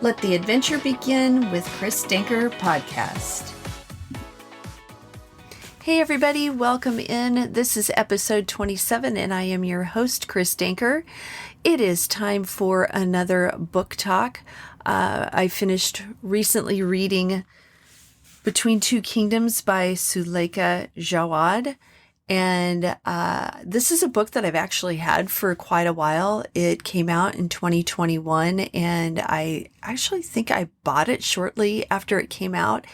Let the adventure begin with Chris Denker Podcast. Hey everybody, welcome in. This is episode 27 and I am your host, Chris Denker. It is time for another book talk. I finished recently reading Between Two Kingdoms by Suleika Jaouad. And this is a book that I've actually had for quite a while. It came out in 2021, and I actually think I bought it shortly after it came out.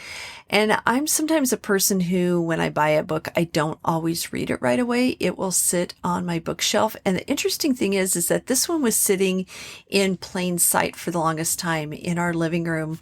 And I'm sometimes a person who, when I buy a book, I don't always read it right away. It will sit on my bookshelf. And the interesting thing is that this one was sitting in plain sight for the longest time in our living room.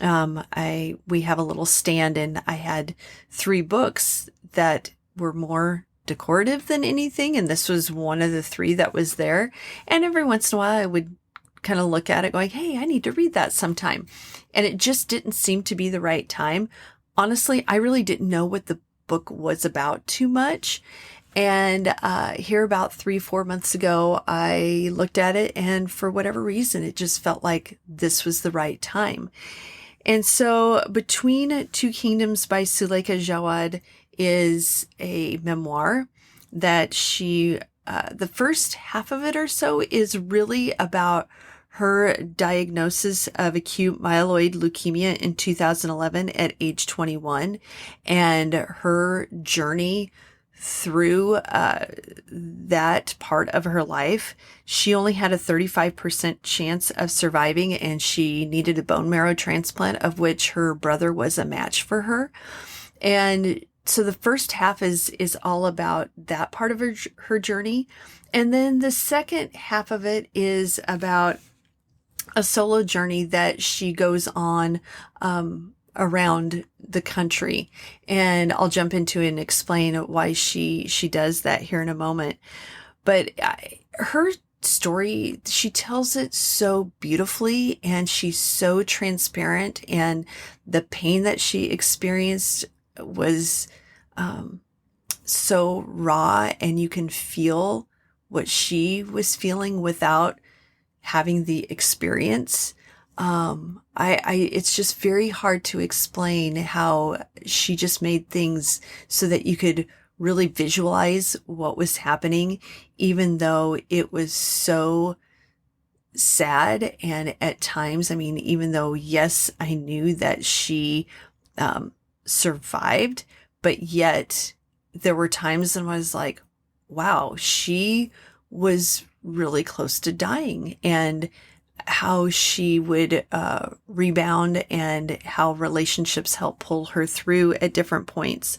We have a little stand, and I had 3 books that were more decorative than anything. And this was one of the 3 that was there. And every once in a while I would kind of look at it going, hey, I need to read that sometime. And it just didn't seem to be the right time. Honestly, I really didn't know what the book was about too much. And here about 3-4 months ago, I looked at it, and for whatever reason, it just felt like this was the right time. And so Between Two Kingdoms by Suleika Jaouad is a memoir that the first half of it or so is really about her diagnosis of acute myeloid leukemia in 2011 at age 21 and her journey through that part of her life. She only had a 35% chance of surviving, and she needed a bone marrow transplant, of which her brother was a match for her. And so the first half is all about that part of her journey. And then the second half of it is about a solo journey that she goes on around the country. And I'll jump into it and explain why she does that here in a moment. But her story, she tells it so beautifully, and she's so transparent, and the pain that she experienced was so raw, and you can feel what she was feeling without having the experience. It's just very hard to explain how she just made things so that you could really visualize what was happening, even though it was so sad. And at times, even though, yes, I knew that she survived, but yet there were times when I was like, wow, she was really close to dying, and how she would rebound, and how relationships help pull her through at different points.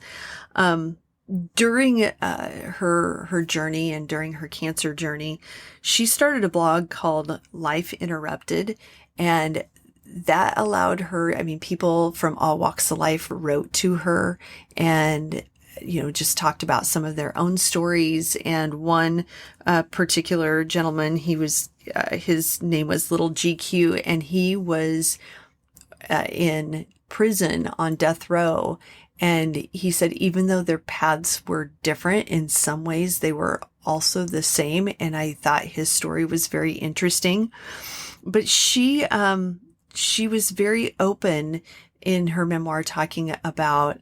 During her journey and during her cancer journey, she started a blog called Life Interrupted, and that allowed her, people from all walks of life wrote to her and, just talked about some of their own stories. And one particular gentleman, his name was Little GQ, and he was in prison on death row. And he said, even though their paths were different, in some ways they were also the same. And I thought his story was very interesting. But she was very open in her memoir, talking about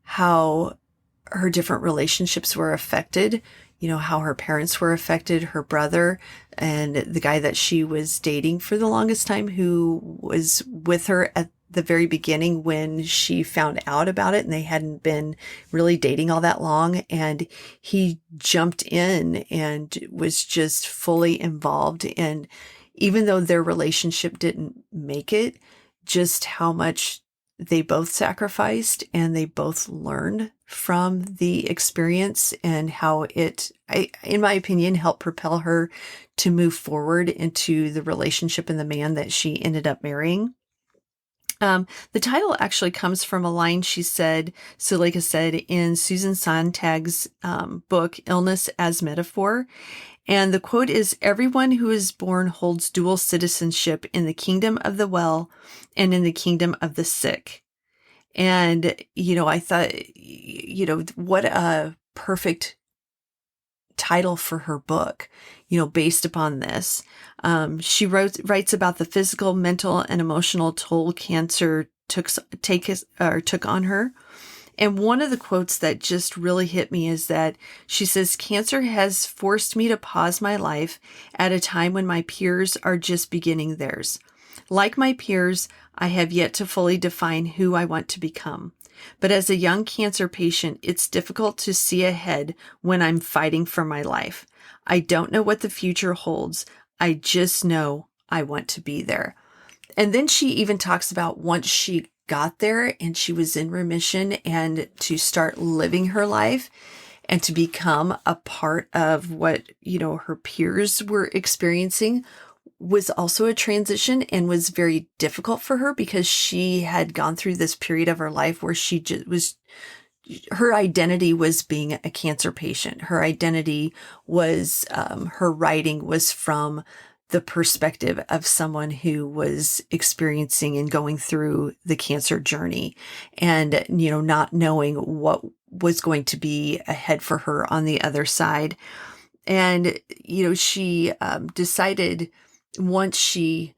how her different relationships were affected, how her parents were affected, her brother, and the guy that she was dating for the longest time, who was with her at the very beginning when she found out about it, and they hadn't been really dating all that long. And he jumped in and was just fully involved. And even though their relationship didn't make it, just how much they both sacrificed, and they both learned from the experience, and how it, in my opinion, helped propel her to move forward into the relationship and the man that she ended up marrying. The title actually comes from a line Suleika said in Susan Sontag's book, Illness as Metaphor. And the quote is, "Everyone who is born holds dual citizenship in the kingdom of the well and in the kingdom of the sick." And, I thought, what a perfect title for her book, based upon this. She writes about the physical, mental, and emotional toll cancer took on her. And one of the quotes that just really hit me is that she says, "Cancer has forced me to pause my life at a time when my peers are just beginning theirs. Like my peers, I have yet to fully define who I want to become. But as a young cancer patient, it's difficult to see ahead when I'm fighting for my life. I don't know what the future holds. I just know I want to be there." And then she even talks about once she got there and she was in remission and to start living her life and to become a part of what, her peers were experiencing was also a transition and was very difficult for her because she had gone through this period of her life where she just her identity was being a cancer patient. Her identity was, her writing was from the perspective of someone who was experiencing and going through the cancer journey and, not knowing what was going to be ahead for her on the other side. And, she decided once she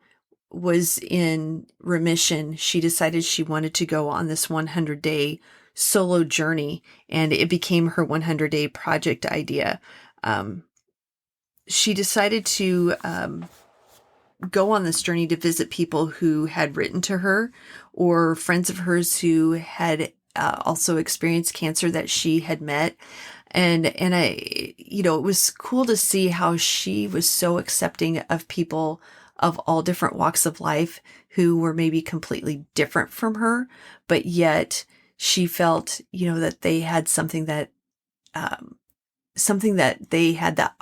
was in remission, she decided she wanted to go on this 100-day solo journey, and it became her 100-day project idea. She decided to go on this journey to visit people who had written to her or friends of hers who had also experienced cancer that she had met. And I, it was cool to see how she was so accepting of people of all different walks of life who were maybe completely different from her, but yet she felt, that they had something that they had that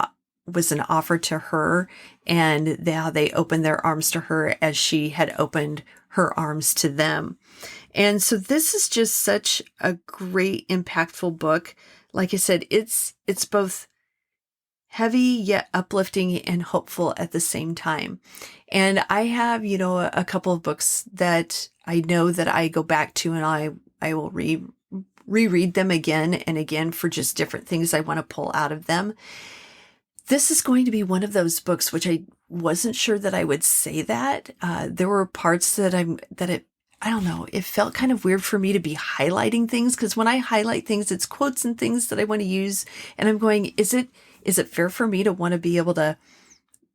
was an offer to her, and how they opened their arms to her as she had opened her arms to them. And so this is just such a great, impactful book. Like I said, it's both heavy yet uplifting and hopeful at the same time. And I have, a couple of books that I know that I go back to, and I will reread them again and again for just different things I want to pull out of them. This is going to be one of those books, which I wasn't sure that I would say that. There were parts that I don't know, it felt kind of weird for me to be highlighting things, because when I highlight things, it's quotes and things that I want to use. And I'm going, is it fair for me to want to be able to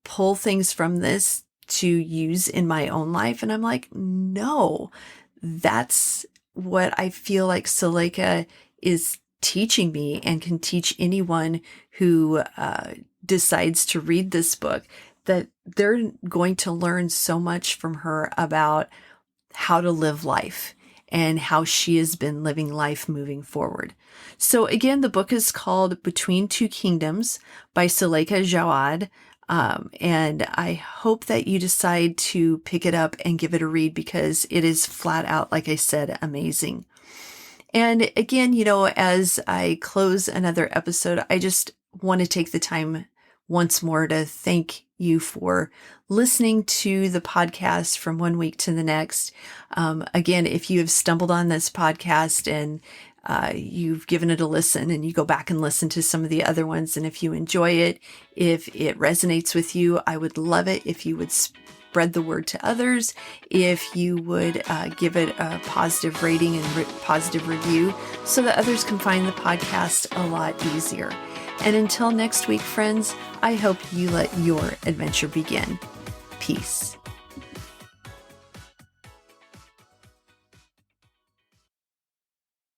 pull things from this to use in my own life? And I'm like, no, that's what I feel like Suleika is teaching me and can teach anyone who decides to read this book, that they're going to learn so much from her about how to live life and how she has been living life moving forward. So again, the book is called Between Two Kingdoms by Suleika Jaouad. And I hope that you decide to pick it up and give it a read, because it is flat out, like I said, amazing. And again, as I close another episode, I just want to take the time once more to thank you for listening to the podcast from one week to the next. Again, if you have stumbled on this podcast and you've given it a listen, and you go back and listen to some of the other ones, and if you enjoy it, if it resonates with you, I would love it if you would spread the word to others, if you would give it a positive rating and positive review so that others can find the podcast a lot easier. And until next week, friends, I hope you let your adventure begin. Peace.